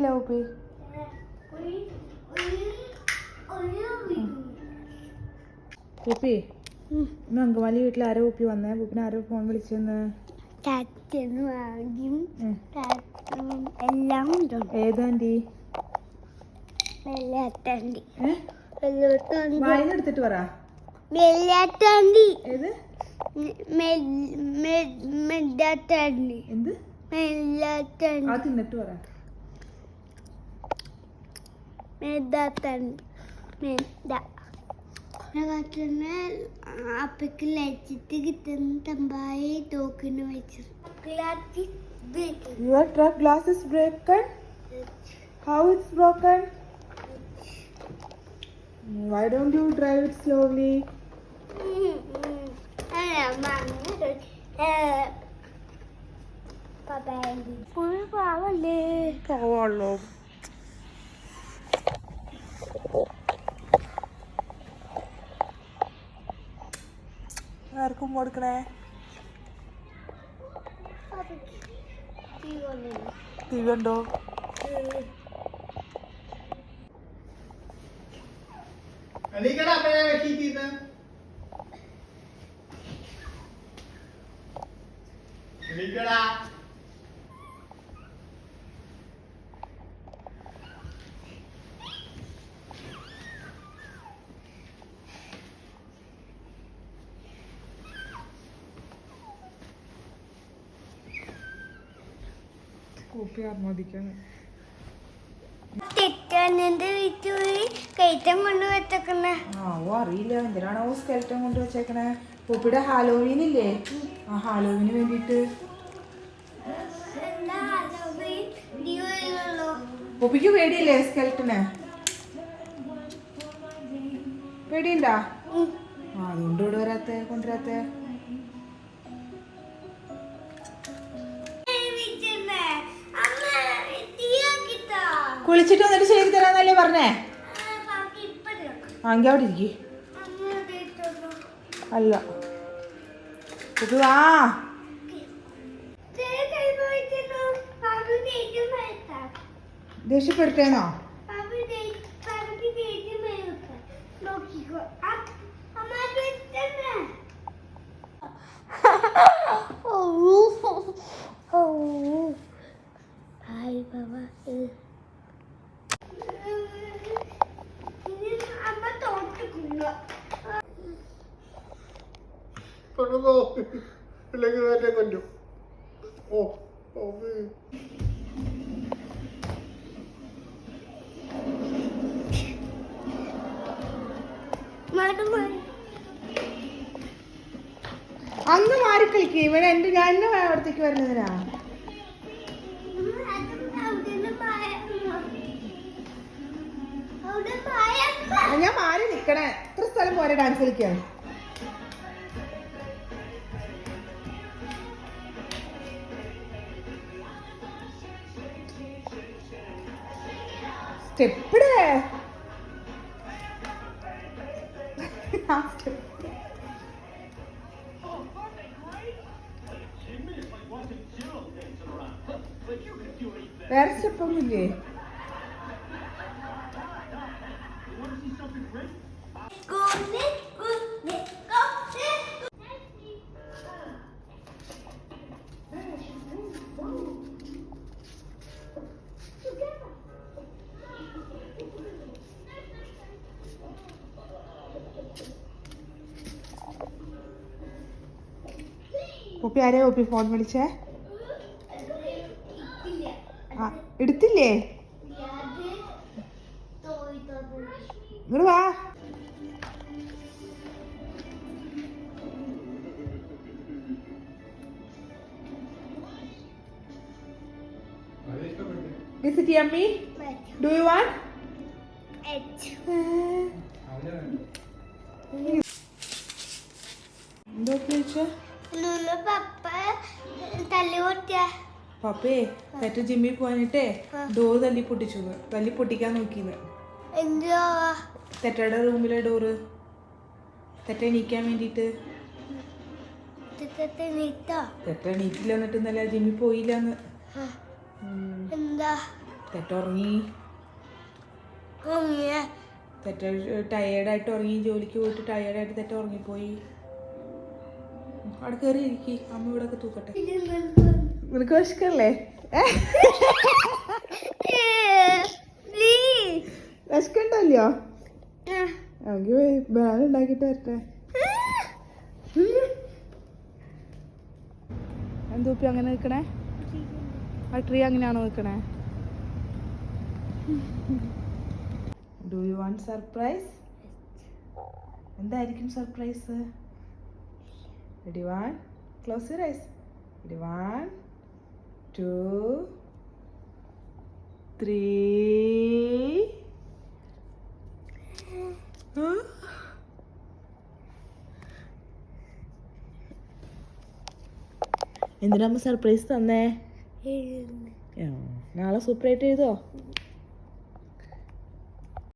അറിയില്ല OP. OP ഇന്ന് അങ്കമാലി വീട്ടിൽ ആരോ ഓപ്പി വന്നേ? പൂപ്പിന് ആരോ ഫോൺ വിളിച്ചെന്ന്? ഏതാ ആന്റി? വായിലെടുത്തിട്ട് പറ. ഏത്? എന്ത്? ആ തിന്നിട്ട് പറ. അപ്പക്ക് ലൈറ്റ് കിട്ടുന്ന തമ്പായി തോക്കിന് വെച്ചു. Your truck glass is broken? How it's broken? Why don't you drive it slowly? പാവല്ലേ? ആർക്കും കൊടുക്കണേ? തീ കണ്ടോ? കോപ്പി ആത്മോദിക്കാണ്. അറിയില്ല എന്തിനാണോ സ്കെൽറ്റൻ കൊണ്ട് വെച്ചേക്കണേ. പൂപ്പിയുടെ ഹാലോവീൻ ഇല്ലേ, ആ ഹാലോവീന് വേണ്ടിട്ട്. പൂപ്പിക്ക് പേടിയില്ലേ സ്കെൽറ്റന്? പേടിയുണ്ടാ? അതുകൊണ്ട് ഇവിടെ വരാത്തെ, കൊണ്ടുവരാത്തെ. കുളിച്ചിട്ട് വന്നിട്ട് ചെയ്ത് തരാന്നല്ലേ പറഞ്ഞേ? എങ്കിൽ അവിടെ ഇരിക്കേ. അല്ല ഇത് വാ. ദേഷ്യപ്പെടുത്തേന്നോ? അന്ന് മാറി കളിക്കേ. ഇവിടെ എന്നെ അവിടത്തേക്ക് വരുന്നതിനാ. ഞാൻ മാറി നിക്കണേ. എത്ര സ്ഥലം പോരെ ഡാൻസ് കളിക്കാൻ? സ്റ്റെപ്പിടേ. വേറെ സ്റ്റെപ്പൊന്നുമില്ലേ? ഒപ്പി ആരെയാ ഒപ്പി ഫോൺ വിളിച്ചേ? എടുത്തില്ലേ? ഇങ്ങോട്ട് വാ. Is it yummy? Do you want? എന്തോ ചോദിച്ചേ? പപ്പേ തെറ്റ ജിമ്മിൽ പോകാനിട്ടേ ഡോറ് തല്ലി പൊട്ടിക്കാൻ നോക്കിയത്. തെറ്റയുടെ റൂമിലെ ഡോറ് തെറ്റ എണീക്കാൻ വേണ്ടിട്ട്. തെറ്റ എണീറ്റില്ല. എന്നിട്ട് ഇന്നലെ ജിമ്മിൽ പോയില്ലെന്ന്. തെറ്റുറങ്ങി. തെറ്റ ടയേർഡായിട്ട് ഉറങ്ങി. ജോലിക്ക് പോയിട്ട് ടയേർഡായിട്ട് തെറ്റ ഉറങ്ങിപ്പോയി. അവിടെ കയറി ഇരിക്കി. അമ്മ ഇവിടെ ഒക്കെ തൂക്കട്ടെ. നിനക്ക് വിശക്കല്ലേ? വിശക്കണ്ടല്ലോ. എനിക്ക് ബനാന ഉണ്ടാക്കിട്ട് വരട്ടെ. എന്തൂപ്പി അങ്ങനെ നിൽക്കണേ? ആ ട്രീ അങ്ങനെയാണോ നിൽക്കണേ? Do you want surprise? എന്തായിരിക്കും surprise? Ready? 1, close your eyes. Ready? 1, 2, 3. എന്തിനാ സർപ്രൈസ് തന്നേ? നാളെ സൂപ്പറായിട്ട് ചെയ്തോ?